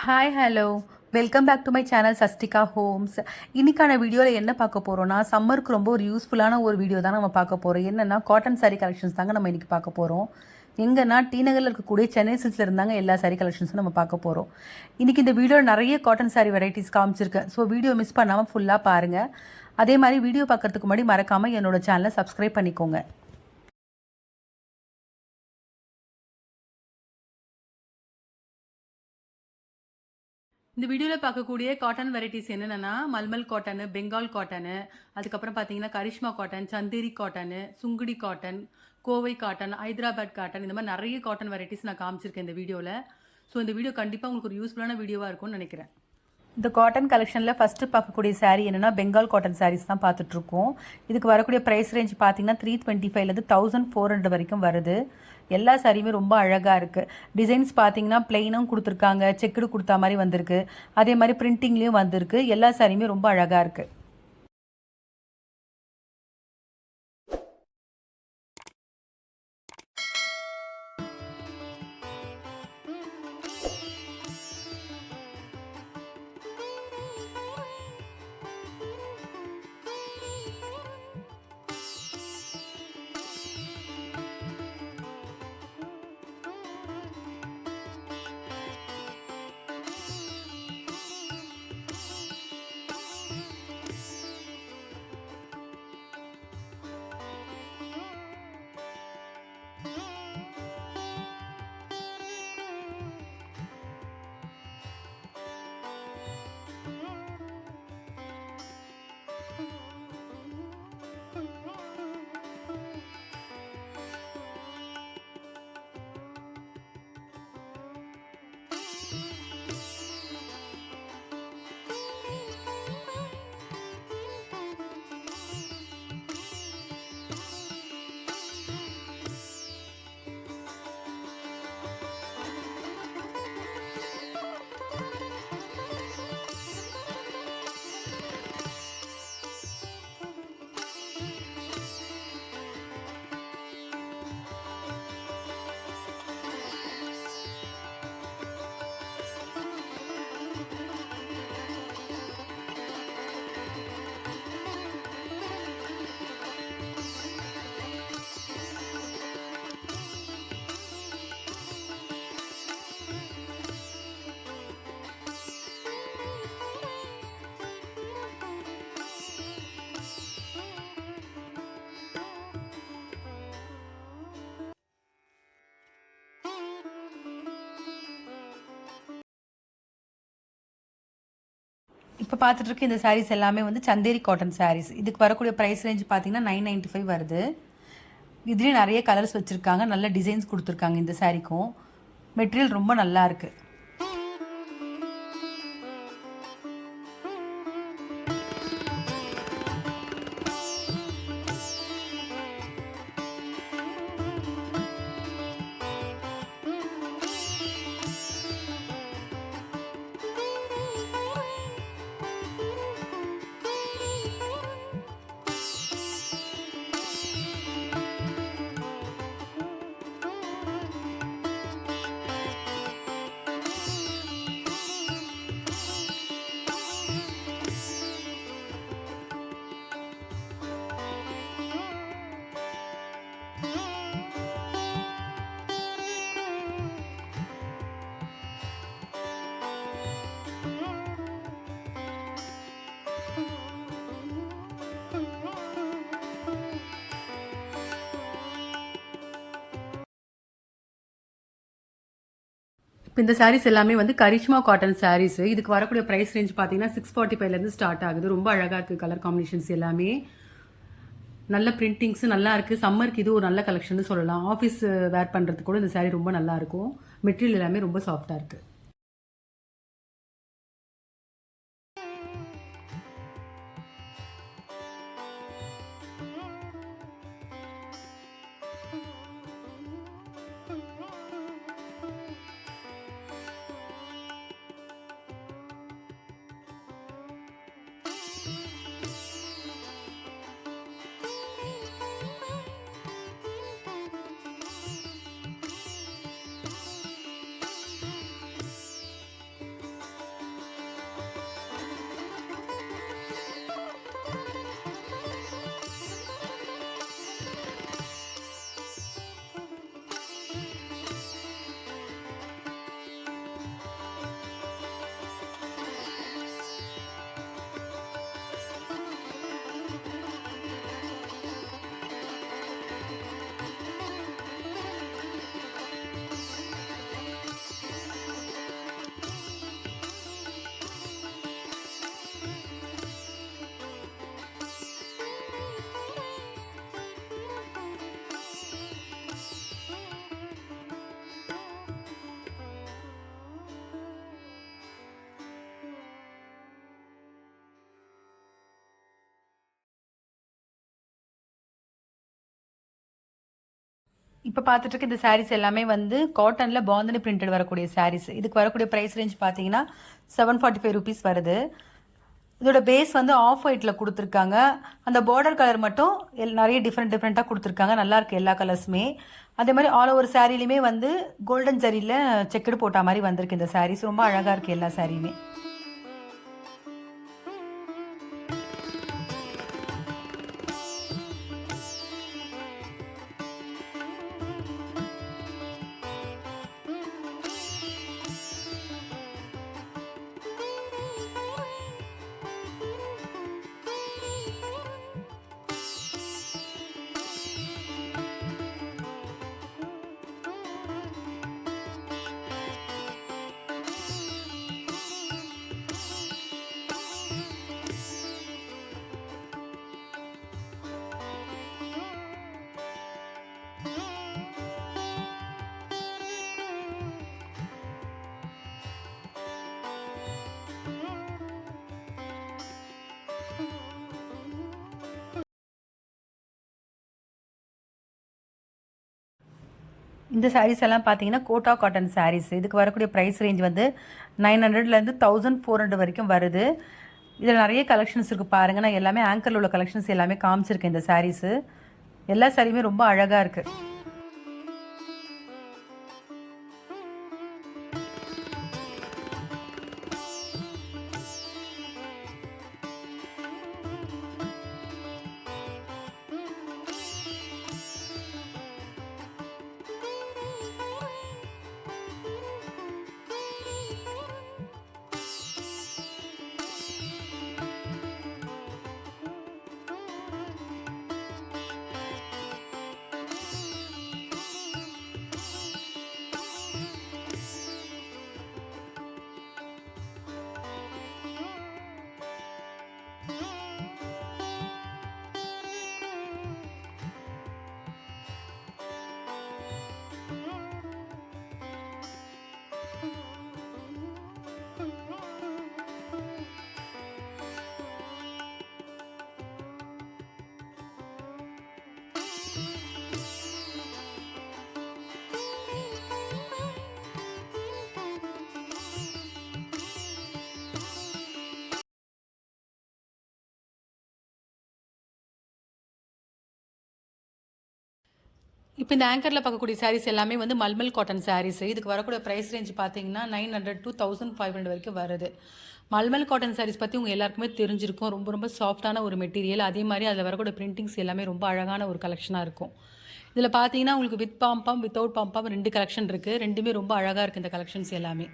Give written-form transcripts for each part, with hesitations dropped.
Hi hello welcome back to my channel Sashtika homes. இன்றைக்கான வீடியோவில் என்ன பார்க்க போகிறோன்னா, சம்மருக்கு ரொம்ப ஒரு யூஸ்ஃபுல்லான ஒரு வீடியோ தான் நம்ம பார்க்க போகிறோம். என்னென்னா காட்டன் சாரீ கலெக்ஷன்ஸ் தாங்க நம்ம இன்றைக்கி பார்க்க போகிறோம். எங்கன்னா டி நகரில் இருக்கக்கூடிய சென்னை சில்க்ஸில் இருந்தாங்க எல்லா சாரீ கலெக்ஷன்ஸும் நம்ம பார்க்க போகிறோம். இன்றைக்கி இந்த வீடியோவில் நிறைய காட்டன் சாரீ வெரைட்டிஸ் காமிச்சிருக்கேன். ஸோ வீடியோ மிஸ் பண்ணாமல் ஃபுல்லாக பாருங்கள். அதே மாதிரி வீடியோ பார்க்குறதுக்கு முன்னாடி மறக்காமல் என்னோட சேனலை சப்ஸ்கிரைப் பண்ணிக்கோங்க. இந்த வீடியோவில் பார்க்கக்கூடிய காட்டன் வெரைட்டிஸ் என்னென்னா மல்மல் காட்டனு, பெங்கால் காட்டனு, அதுக்கப்புறம் பார்த்தீங்கன்னா Karishma cotton, Chanderi cotton, Sungudi cotton, Kovai cotton, Hyderabad cotton, இந்த மாதிரி நிறைய காட்டன் வெரைட்டிஸ் நான் காமிச்சிருக்கேன் இந்த வீடியோவில். ஸோ இந்த வீடியோ கண்டிப்பாக உங்களுக்கு ஒரு யூஸ்ஃபுல்லான வீடியோவாக இருக்கும்னு நினைக்கிறேன். இந்த காட்டன் கலெக்ஷனில் ஃபஸ்ட்டு பார்க்கக்கூடிய சாரீ என்னென்னா பெங்கால் காட்டன் சாரீஸ் தான் பார்த்துட்ருக்கோம். இதுக்கு வரக்கூடிய ப்ரைஸ் ரேஞ்ச் பார்த்தீங்கன்னா 325லேருந்து 1400 வரைக்கும் வருது. எல்லா சாரியுமே ரொம்ப அழகாக இருக்குது. டிசைன்ஸ் பார்த்தீங்கன்னா பிளெயினும் கொடுத்துருக்காங்க, செக்குடு கொடுத்தா மாதிரி வந்திருக்கு, அதே மாதிரி பிரிண்டிங்லேயும் வந்திருக்கு. எல்லா சாரியுமே ரொம்ப அழகாக இருக்குது. இப்போ பார்த்துட்டு இருக்க இந்த சாரீஸ் எல்லாமே வந்து சந்தேரி காட்டன் சாரீஸ். இதுக்கு வரக்கூடிய ப்ரைஸ் ரேஞ்ச் பார்த்தீங்கன்னா 995 வருது. இதுலேயும் நிறைய கலர்ஸ் வச்சுருக்காங்க, நல்ல டிசைன்ஸ் கொடுத்துருக்காங்க. இந்த சாரீக்கும் மெட்டீரியல் ரொம்ப நல்லா இருக்குது. இப்போ இந்த சாரீஸ் எல்லாமே வந்து கரிஷ்மா காட்டன் சாரீஸ். இதுக்கு வரக்கூடிய ப்ரைஸ் ரேஞ்ச் பார்த்தீங்கன்னா 645லேருந்து ஸ்டார்ட் ஆகுது. ரொம்ப அழகாக இருக்குது கலர் காம்பினேஷன்ஸ் எல்லாமே. நல்ல பிரிண்டிங்ஸு நல்லா இருக்குது. சம்மருக்கு இது ஒரு நல்ல கலெக்ஷன் சொல்லலாம். ஆஃபீஸ் வேர் பண்ணுறதுக்கு கூட இந்த சாரீ ரொம்ப நல்லாயிருக்கும். மெட்டீரியல் எல்லாமே ரொம்ப சாஃப்டாக இருக்குது. இப்போ பார்த்துட்டு இருக்க இந்த சாரீஸ் எல்லாமே வந்து காட்டனில் பாந்தனி பிரிண்டட் வரக்கூடிய சாரீஸ். இதுக்கு வரக்கூடிய ப்ரைஸ் ரேஞ்ச் பார்த்தீங்கன்னா 745 rupees வருது. இதோட பேஸ் வந்து ஆஃப் ஒயிட்டில் கொடுத்துருக்காங்க. அந்த பார்டர் கலர் மட்டும் நிறைய டிஃப்ரெண்ட்டாக கொடுத்துருக்காங்க. நல்லாயிருக்கு எல்லா கலர்ஸுமே. அதே மாதிரி ஆல் ஓவர் சாரீலையுமே வந்து கோல்டன் ஜரியில் செக்குடு போட்ட மாதிரி வந்திருக்கு இந்த சாரீஸ். ரொம்ப அழகாக இருக்குது எல்லா சாரியுமே. இந்த சாரீஸ் எல்லாம் பார்த்தீங்கன்னா கோட்டா காட்டன் சாரீஸ். இதுக்கு வரக்கூடிய ப்ரைஸ் ரேஞ்ச் வந்து 900லேருந்து 1400 வரைக்கும் வருது. இதில் நிறைய கலெக்ஷன்ஸ் இருக்குது பாருங்கள். நான் எல்லாமே ஆங்கரில் உள்ள கலெக்ஷன்ஸ் எல்லாமே காமிச்சிருக்கேன். இந்த சாரீஸு எல்லா சாரியுமே ரொம்ப அழகாக இருக்குது. இப்போ இந்த ஆங்கரில் பார்க்கக்கூடிய சாரீஸ் எல்லாமே வந்து மல்மல் காட்டன் சாரீஸ். இதுக்கு வரக்கூடிய ப்ரைஸ் ரேஞ்ச் பார்த்தீங்கன்னா 900 to 1500 வரைக்கும் வருது. மல்மல் காட்டன் சாரீஸ் பற்றி உங்கள் எல்லாருக்குமே தெரிஞ்சிருக்கும். ரொம்ப ரொம்ப சாஃப்டான ஒரு மெட்டீரியல். அதே மாதிரி அதில் வரக்கூடிய பிரிண்டிங்ஸ் எல்லாமே ரொம்ப அழகான ஒரு கலெக்ஷனாக இருக்கும். இதில் பார்த்தீங்கன்னா உங்களுக்கு with pom-pom without pom-pom 2 collection இருக்குது. ரெண்டுமே ரொம்ப அழகாக இருக்குது இந்த கலெக்ஷன்ஸ் எல்லாமே.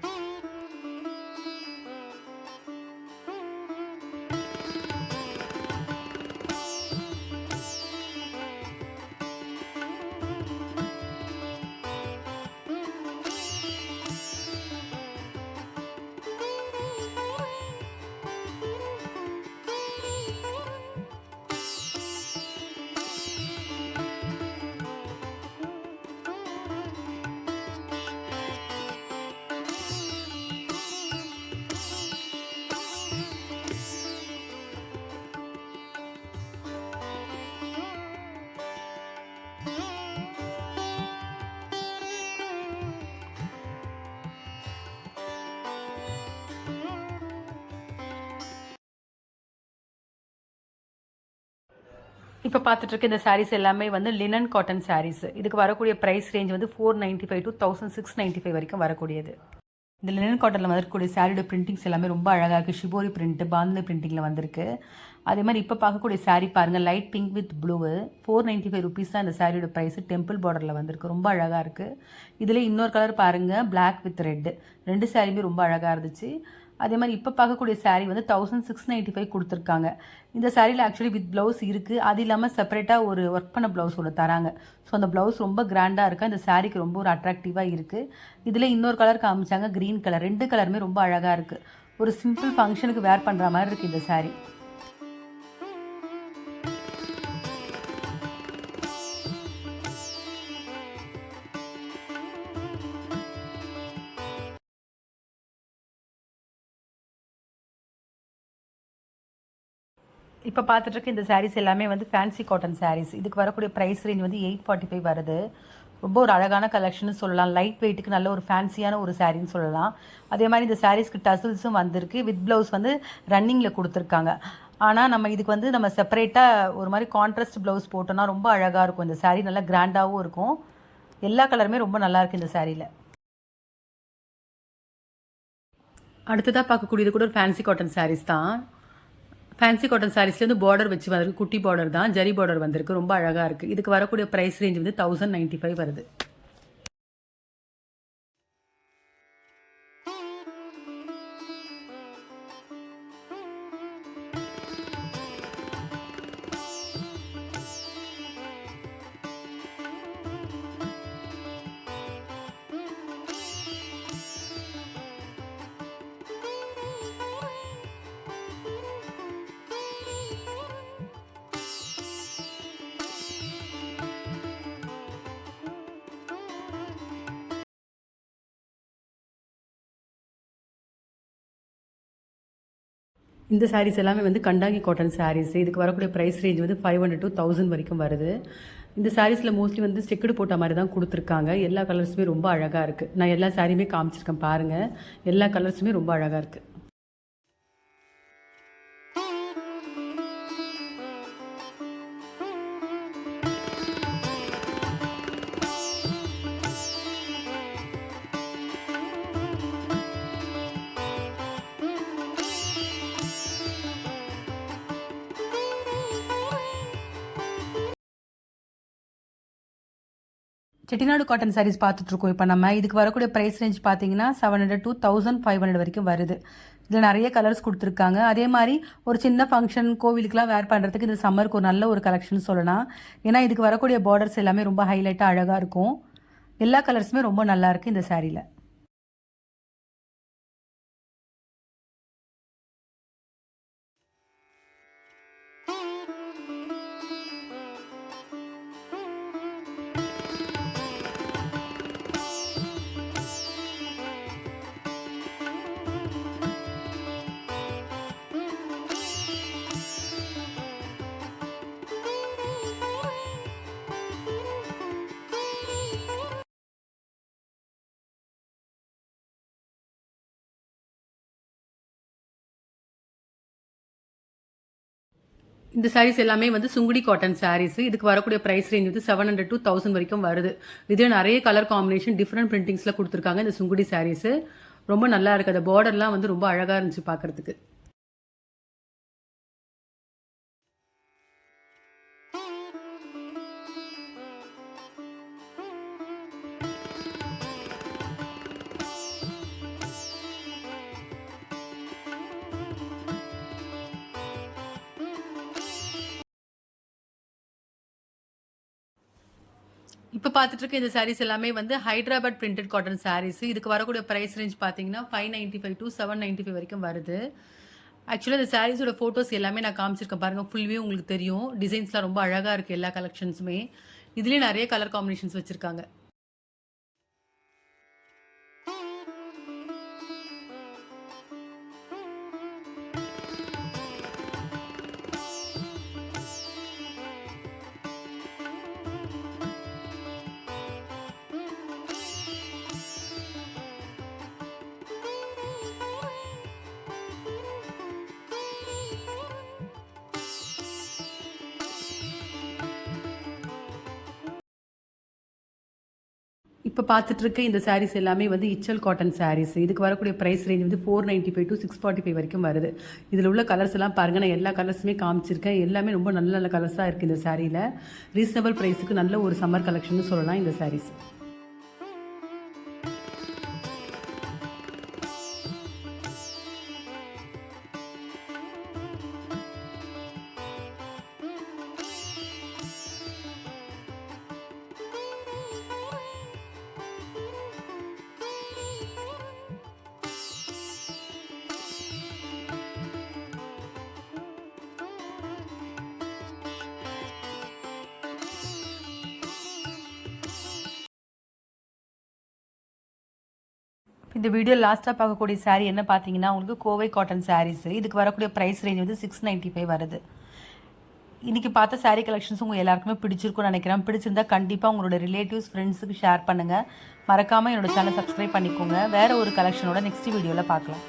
இப்போ பார்த்துட்டு இருக்க இந்த சாரீஸ் எல்லாமே வந்து லினன் காட்டன் சாரீஸ். இதுக்கு வரக்கூடிய ப்ரைஸ் ரேஞ்ச் வந்து 495 to 1695 வரைக்கும் வரக்கூடியது. இந்த லினன் காட்டனில் வரக்கூடிய சாரியோட பிரிண்டிங்ஸ் எல்லாமே ரொம்ப அழகாக இருக்குது. ஷிபோரி பிரிண்ட்டு பாந்தினி பிரிண்டிங்கில் வந்திருக்கு. அதே மாதிரி இப்போ பார்க்கக்கூடிய சாரீ பாருங்கள், light pink with blue. 495 rupees தான் இந்த சாரியோட ப்ரைஸ். டெம்பிள் பார்டரில் வந்திருக்கு. ரொம்ப அழகாக இருக்குது. இதில் இன்னொரு கலர் பாருங்கள், பிளாக் வித் ரெட்டு. 2 சாரியுமே ரொம்ப அழகாக இருந்துச்சு. அதே மாதிரி இப்போ பார்க்கக்கூடிய சாரீ வந்து 1695 கொடுத்துருக்காங்க. இந்த சாரியில் ஆக்சுவலி வித் ப்ளவுஸ் இருக்குது. அது இல்லாமல் செப்பரேட்டாக ஒரு ஒர்க் பண்ண ப்ளவுஸ் ஒன்று தராங்க. ஸோ அந்த ப்ளவுஸ் ரொம்ப கிராண்டாக இருக்குது. அந்த சாரீக்கு ரொம்ப ஒரு அட்ராக்டிவாக இருக்குது. இதில் இன்னொரு கலர் காமிச்சாங்க, க்ரீன் கலர். 2 கலருமே ரொம்ப அழகாக இருக்குது. ஒரு சிம்பிள் ஃபங்க்ஷனுக்கு வேர் பண்ணுற மாதிரி இருக்குது இந்த சாரீ. இப்போ பார்த்துட்டு இருக்க இந்த சாரீஸ் எல்லாமே வந்து ஃபேன்சி காட்டன் சாரீஸ். இதுக்கு வரக்கூடிய ப்ரைஸ் ரேஞ்ச் வந்து 845 வருது. ரொம்ப ஒரு அழகான கலெக்ஷன் சொல்லலாம். லைட் வெயிட்டுக்கு நல்ல ஒரு ஃபேன்சியான ஒரு சாரின்னு சொல்லலாம். அதே மாதிரி இந்த சாரீஸ்க்கு டசில்ஸும் வந்திருக்கு. வித் ப்ளவுஸ் வந்து ரன்னிங்கில் கொடுத்துருக்காங்க. ஆனால் நம்ம இதுக்கு வந்து நம்ம செப்பரேட்டாக ஒரு மாதிரி கான்ட்ராஸ்ட் ப்ளவுஸ் போட்டோம்னா ரொம்ப அழகாக இருக்கும். இந்த சாரீ நல்லா கிராண்டாகவும் இருக்கும். எல்லா கலருமே ரொம்ப நல்லாயிருக்கு இந்த சாரியில். அடுத்ததாக பார்க்கக்கூடியது கூட ஒரு ஃபேன்சி காட்டன் சாரீஸ் தான். ஃபேன்சி காட்டன் சாரீஸ்லேருந்து பார்டர் வச்சு வந்திருக்கு. குட்டி பார்டர் தான், ஜரி பார்டர் வந்திருக்கு. ரொம்ப அழகாக இருக்குது. இதுக்கு வரக்கூடிய ப்ரைஸ் ரேஞ்ச் வந்து 1095 வருது. இந்த சாரீஸ் எல்லாமே வந்து கண்டாங்கி காட்டன் சாரீஸ். இதுக்கு வரக்கூடிய ப்ரைஸ் ரேஞ்ச் வந்து 500 to 1000 வரைக்கும் வருது. இந்த சாரீஸில் மோஸ்ட்லி வந்து ஸ்டிக்கடு போட்ட மாதிரி தான் கொடுத்துருக்காங்க. எல்லா கலர்ஸுமே ரொம்ப அழகாக இருக்குது. நான் எல்லா சாரியுமே காமிச்சிருக்கேன் பாருங்கள். எல்லா கலர்ஸுமே ரொம்ப அழகாக இருக்குது. செட்டிநாடு காட்டன் சாரீஸ் பார்த்துட்ருக்கோம் இப்போ நம்ம. இதுக்கு வரக்கூடிய ப்ரைஸ் ரேஞ்ச் பார்த்தீங்கன்னா 700 to 1500 வரைக்கும் வருது. இதில் நிறைய கலர்ஸ் கொடுத்துருக்காங்க. அதே மாதிரி ஒரு சின்ன ஃபங்க்ஷன், கோவிலுக்குலாம் வேர் பண்ணுறதுக்கு இந்த சம்மருக்கு ஒரு நல்ல ஒரு கலெக்ஷன் சொல்லலாம். ஏன்னா இதுக்கு வரக்கூடிய பார்டர்ஸ் எல்லாமே ரொம்ப ஹைலைட்டாக அழகாக இருக்கும். எல்லா கலர்ஸுமே ரொம்ப நல்லாயிருக்கு இந்த சாரியில். இந்த சாரீஸ் எல்லாமே வந்து சுங்குடி காட்டன் சாரீஸ். இதுக்கு வரக்கூடிய ப்ரைஸ் ரேஞ்ச் வந்து 700 to 1000 வரைக்கும் வருது. இதில் நிறைய கலர் காம்பினேஷன் டிஃப்ரெண்ட் பிரிண்டிங்ஸில் கொடுத்துருக்காங்க இந்த சுங்குடி சாரீஸ். ரொம்ப நல்லா இருக்குது. அந்த பார்டர்லாம் வந்து ரொம்ப அழகாக இருந்துச்சு பார்க்குறதுக்கு. இப்போ பார்த்துட்டு இருக்க இந்த சாரீஸ் எல்லாமே வந்து ஹைதராபாத் பிரிண்டட் காட்டன் சாரீஸ். இதுக்கு வரக்கூடிய ப்ரைஸ் ரேஞ்ச் பார்த்தீங்கன்னா 595 to 795 வரைக்கும் வருது. ஆக்சுவலாக இந்த சாரீஸோட ஃபோட்டோஸ் எல்லாமே நான் காமிச்சிருக்கேன் பாருங்கள். ஃபுல் வியூ உங்களுக்கு தெரியும். டிசைன்ஸ்லாம் ரொம்ப அழகாக இருக்குது எல்லா கலெக்ஷன்ஸுமே. இதுலேயே நிறைய கலர் காம்பினேஷன்ஸ் வச்சுருக்காங்க. இப்போ பார்த்துட்டு இருக்க இந்த சாரீஸ் எல்லாமே வந்து இச்சல் காட்டன் சாரீஸ். இதுக்கு வரக்கூடிய ப்ரைஸ் ரேஞ்ச் வந்து 495 to 645 வரைக்கும் வருது. இதில் உள்ள கலர்ஸ் எல்லாம் பாருங்கள். நான் எல்லா கலர்ஸுமே காமிச்சிருக்கேன். எல்லாமே ரொம்ப நல்ல நல்ல கலர்ஸாக இருக்குது இந்த சாரியில். ரீசனபிள் ப்ரைஸுக்கு நல்ல ஒரு சம்மர் கலெக்ஷன் சொல்லலாம் இந்த சாரீஸ். இந்த வீடியோ லாஸ்ட்டாக பார்க்கக்கூடிய சாரீ என்ன பார்த்தீங்கன்னா உங்களுக்கு கோவை காட்டன் சாரீஸ். இதுக்கு வரக்கூடிய ப்ரைஸ் ரேஞ்ச் வந்து 695 வருது. இன்றைக்கி பார்த்த saree கலெக்ஷன்ஸ் உங்கள் எல்லாருக்குமே பிடிச்சிருக்கும்னு நினைக்கிறேன். பிடிச்சிருந்தா கண்டிப்பாக உங்களோட ரிலேட்டிவ்ஸ் ஃப்ரெண்ட்ஸுக்கு ஷேர் பண்ணுங்கள். மறக்காமல் என்னோட சேனல் சப்ஸ்கிரைப் பண்ணிக்கோங்க. வேறு ஒரு கலெக்ஷனோட நெக்ஸ்ட் வீடியோவில் பார்க்கலாம்.